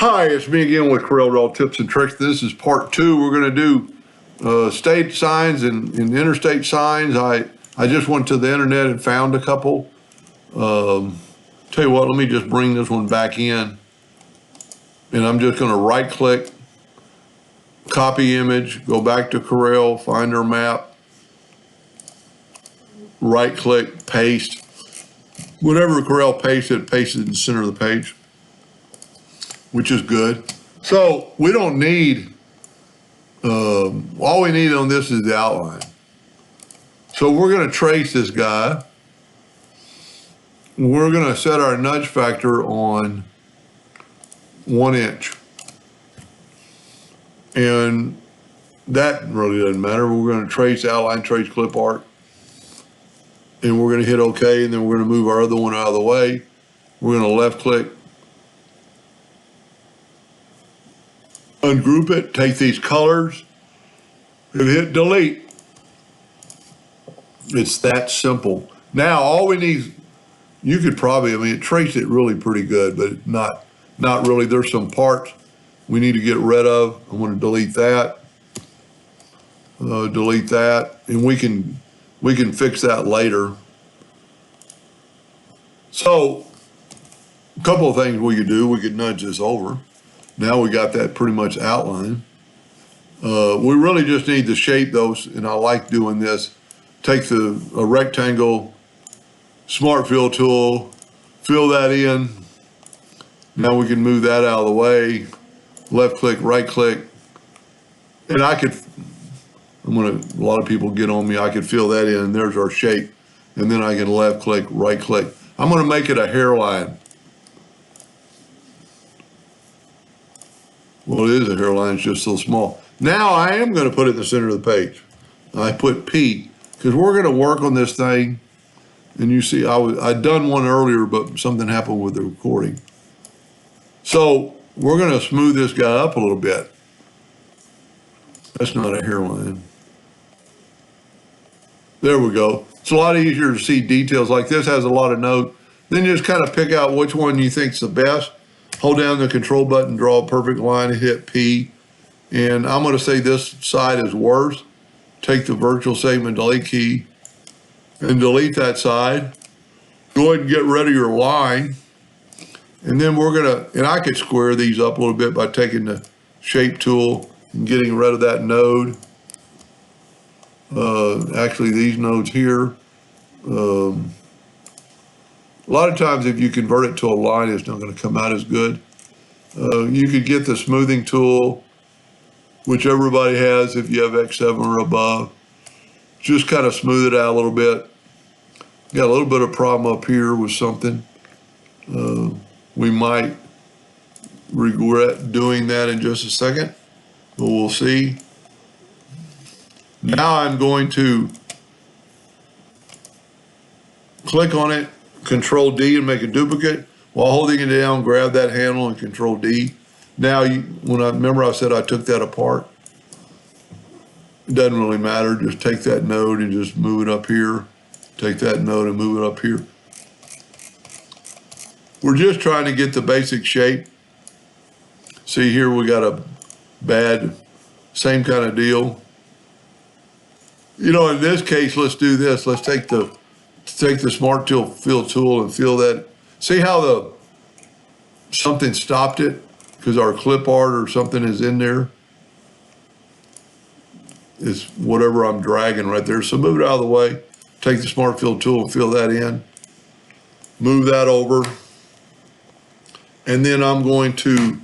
Hi, it's me again with Corel Tips and Tricks. This is part two. We're going to do state signs and interstate signs. I just went to the internet and found a couple. Tell you what, let me just bring this one back in. And I'm just going to right click, copy image, go back to Corel, find our map, right click, paste. Whatever Corel pastes it in the center of the page, which is good. So we don't need, all we need on this is the outline. So we're going to trace this guy. We're going to set our nudge factor on 1 inch. And that really doesn't matter. We're going to trace outline, trace clip art. And we're going to hit OK, and then we're going to move our other one out of the way. We're going to left click, ungroup it, take these colors, and hit delete. It's that simple. Now, all we need, you could probably, it traced it really pretty good, but not really. There's some parts we need to get rid of. I'm going to delete that, and we can fix that later. So, a couple of things we could do. We could nudge this over. Now we got that pretty much outlined. We really just need to shape those, and I like doing this. Take a rectangle, smart fill tool, fill that in. Now we can move that out of the way. Left click, right click. And a lot of people get on me, I could fill that in, there's our shape. And then I can left click, right click. I'm gonna make it a hairline. Well, it is a hairline, it's just so small. Now I am gonna put it in the center of the page. I put P, because we're gonna work on this thing. And you see, I'd done one earlier, but something happened with the recording. So we're gonna smooth this guy up a little bit. That's not a hairline. There we go. It's a lot easier to see details like this, has a lot of note. Then just kind of pick out which one you think's the best. Hold down the control button, draw a perfect line, and hit P. And I'm gonna say this side is worse. Take the virtual segment delete key and delete that side. Go ahead and get rid of your line. And then and I could square these up a little bit by taking the shape tool and getting rid of that node. Actually, these nodes here. A lot of times if you convert it to a line, it's not going to come out as good. You could get the smoothing tool, which everybody has if you have X7 or above. Just kind of smooth it out a little bit. Got a little bit of problem up here with something. We might regret doing that in just a second, but we'll see. Now I'm going to click on it, Control D, and make a duplicate. While holding it down, grab that handle and Control D. Now, remember I said I took that apart. It doesn't really matter. Just take that node and just move it up here. Take that node and move it up here. We're just trying to get the basic shape. See here, we got a bad, same kind of deal. In this case, let's do this. Let's take the smart fill tool and fill that. See how something stopped it because our clip art or something is in there. It's whatever I'm dragging right there. So move it out of the way. Take the smart fill tool and fill that in. Move that over. And then I'm going to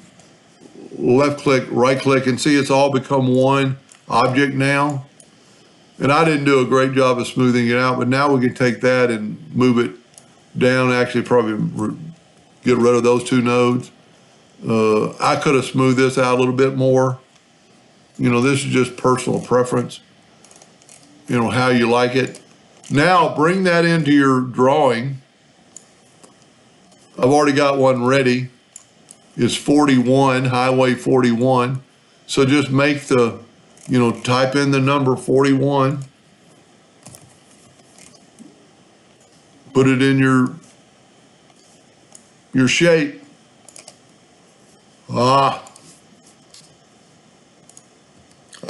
left click, right click, and see it's all become one object now. And I didn't do a great job of smoothing it out, but now we can take that and move it down, actually probably get rid of those two nodes. I could have smoothed this out a little bit more. This is just personal preference, how you like it. Now bring that into your drawing. I've already got one ready. It's 41, Highway 41. So just make type in the number 41. Put it in your shape. I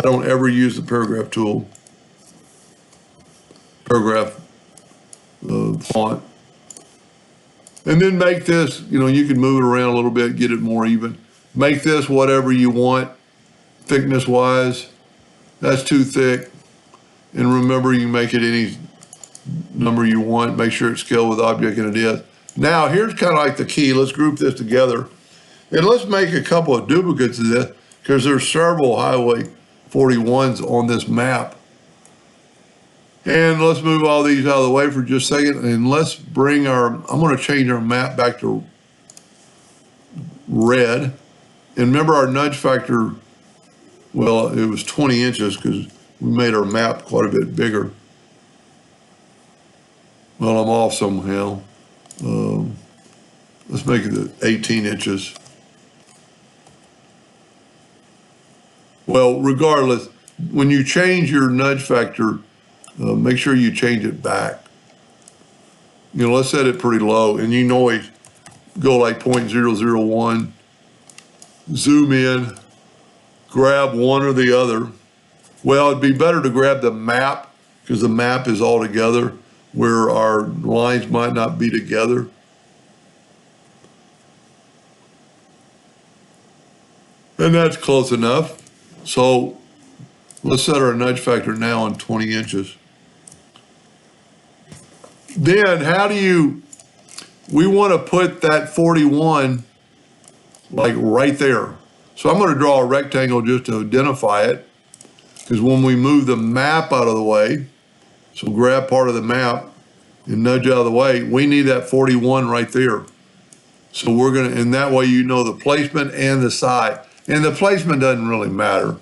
don't ever use the paragraph tool, paragraph font. And then make this, you can move it around a little bit, get it more even. Make this whatever you want, thickness wise. That's too thick. And remember, you make it any number you want. Make sure it's scaled with object, and it is. Now, here's kind of like the key. Let's group this together. And let's make a couple of duplicates of this, because there's several Highway 41s on this map. And let's move all these out of the way for just a second. And let's bring I'm going to change our map back to red. And remember our nudge factor, well, it was 20 inches because we made our map quite a bit bigger. Well, I'm off somehow. Let's make it 18 inches. Well, regardless, when you change your nudge factor, make sure you change it back. Let's set it pretty low, and you can always go like 0.001, zoom in, grab one or the other. Well, it'd be better to grab the map, because the map is all together where our lines might not be together. And that's close enough. So let's set our nudge factor now on 20 inches. Then we want to put that 41 like right there. So I'm going to draw a rectangle just to identify it, because when we move the map out of the way, so grab part of the map and nudge out of the way, we need that 41 right there. So we're going to, and that way the placement and the side. And the placement doesn't really matter.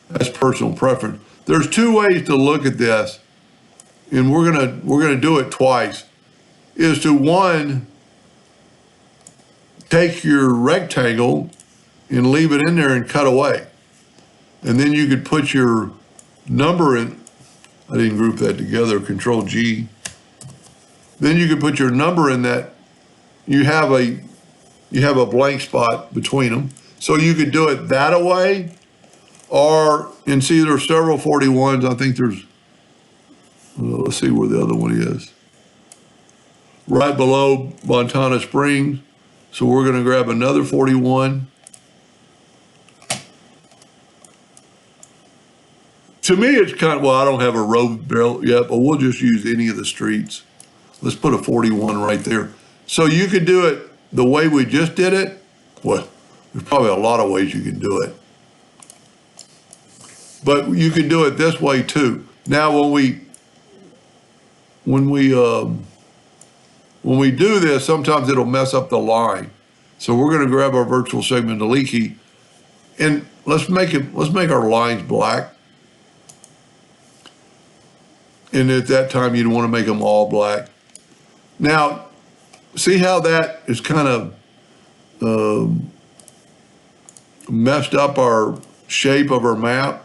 That's personal preference. There's two ways to look at this, and we're gonna do it twice. Is to one, take your rectangle and leave it in there and cut away. And then you could put your number in. I didn't group that together, Control G. Then you could put your number in that. You have a blank spot between them. So you could do it that way, and see there's several 41s. I think there's, let's see where the other one is. Right below Montana Springs. So we're going to grab another 41. To me, it's kind of, well, I don't have a road bill yet, but we'll just use any of the streets. Let's put a 41 right there. So you could do it the way we just did it. Well, there's probably a lot of ways you can do it. But you can do it this way too. Now, when we do this, sometimes it'll mess up the line. So we're going to grab our virtual segment delete key, and let's make our lines black. And at that time, you'd want to make them all black. Now, see how that is kind of messed up our shape of our map?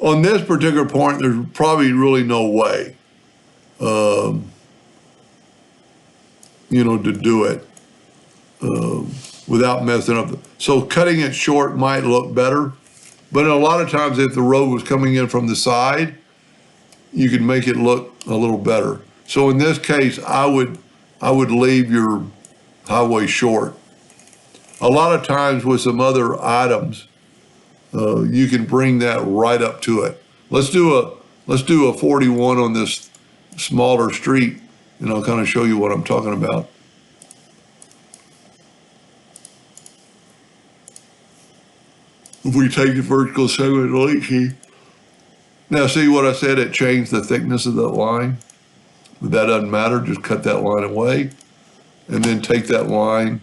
On this particular point, there's probably really no way, to do it without messing up. So cutting it short might look better, but a lot of times if the road was coming in from the side, you could make it look a little better. So in this case, I would leave your highway short. A lot of times with some other items, you can bring that right up to it. Let's do a 41 on this smaller street, and I'll kind of show you what I'm talking about. If we take the vertical segment delete key, now see what I said? It changed the thickness of that line, but that doesn't matter. Just cut that line away, and then take that line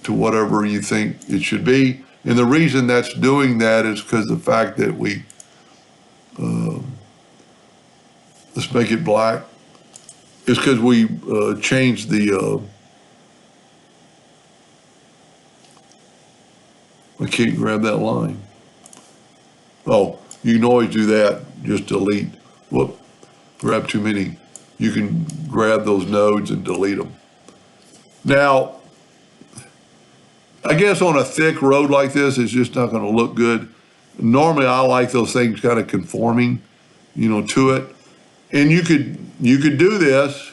to whatever you think it should be. And the reason that's doing that is because the fact that let's make it black, is because we changed the, I can't grab that line. Oh, you can always do that, just delete. Whoop, grab too many. You can grab those nodes and delete them. Now, I guess on a thick road like this, it's just not going to look good. Normally, I like those things kind of conforming, to it. And you could do this,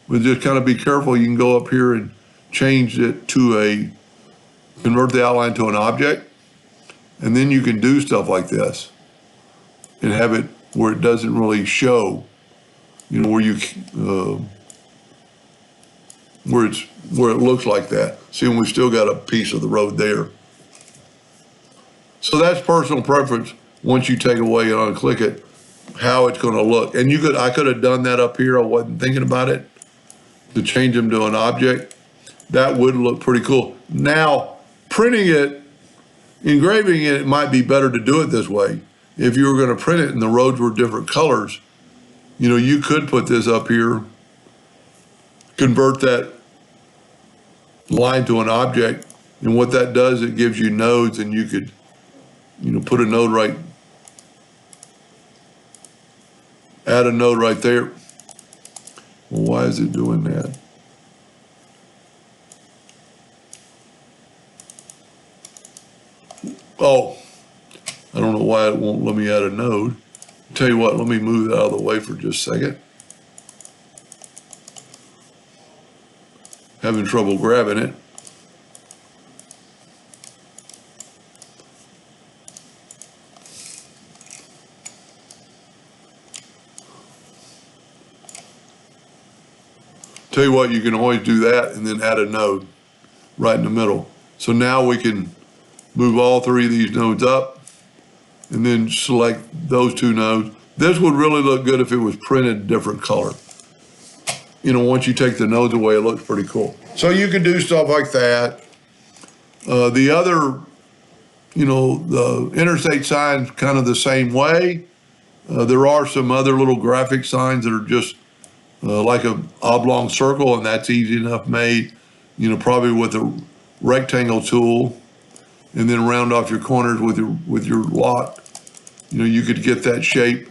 but just kind of be careful. You can go up here and change it to convert the outline to an object. And then you can do stuff like this and have it where it doesn't really show, where it looks like that. See, we still got a piece of the road there. So that's personal preference. Once you take away and unclick it, how it's going to look. And I could have done that up here. I wasn't thinking about it, to change them to an object. That would look pretty cool. Now, printing it, engraving it, it might be better to do it this way. If you were going to print it and the roads were different colors, you could put this up here, convert that line to an object, and what that does, it gives you nodes, and you could, put a node right, add a node right there. Well, why is it doing that? Oh, I don't know why it won't let me add a node. Tell you what, let me move that out of the way for just a second. Having trouble grabbing it. Tell you what, you can always do that and then add a node right in the middle. So now we can move all three of these nodes up and then select those two nodes. This would really look good if it was printed a different color. Once you take the nodes away, it looks pretty cool. So you can do stuff like that. The other, the interstate signs kind of the same way. There are some other little graphic signs that are just like an oblong circle, and that's easy enough made, probably with a rectangle tool, and then round off your corners with your lot. You could get that shape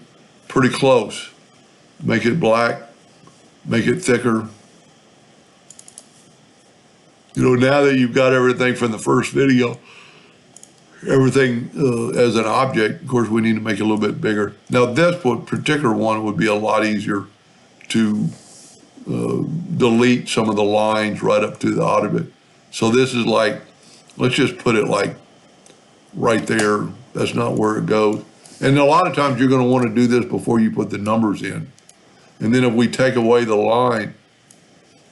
pretty close. Make it black, make it thicker. Now that you've got everything from the first video, everything as an object, of course, we need to make it a little bit bigger. Now, this particular one would be a lot easier to delete some of the lines right up to the out of it. So this is like, let's just put it like right there. That's not where it goes. And a lot of times you're going to want to do this before you put the numbers in. And then if we take away the line,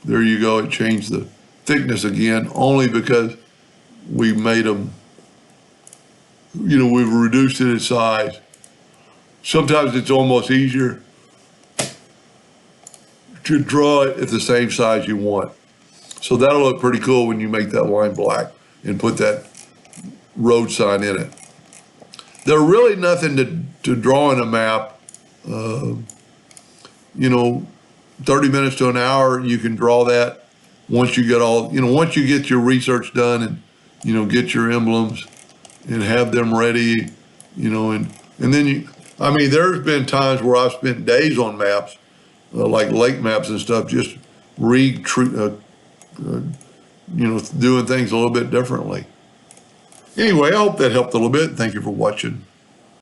there you go, it changed the thickness again, only because we made them, we've reduced it in size. Sometimes it's almost easier to draw it at the same size you want. So that'll look pretty cool when you make that line black and put that road sign in it. There's really nothing to draw in a map. 30 minutes to an hour, you can draw that once you get once you get your research done and, get your emblems and have them ready, and then there's been times where I've spent days on maps, like lake maps and stuff, just doing things a little bit differently. Anyway, I hope that helped a little bit. Thank you for watching.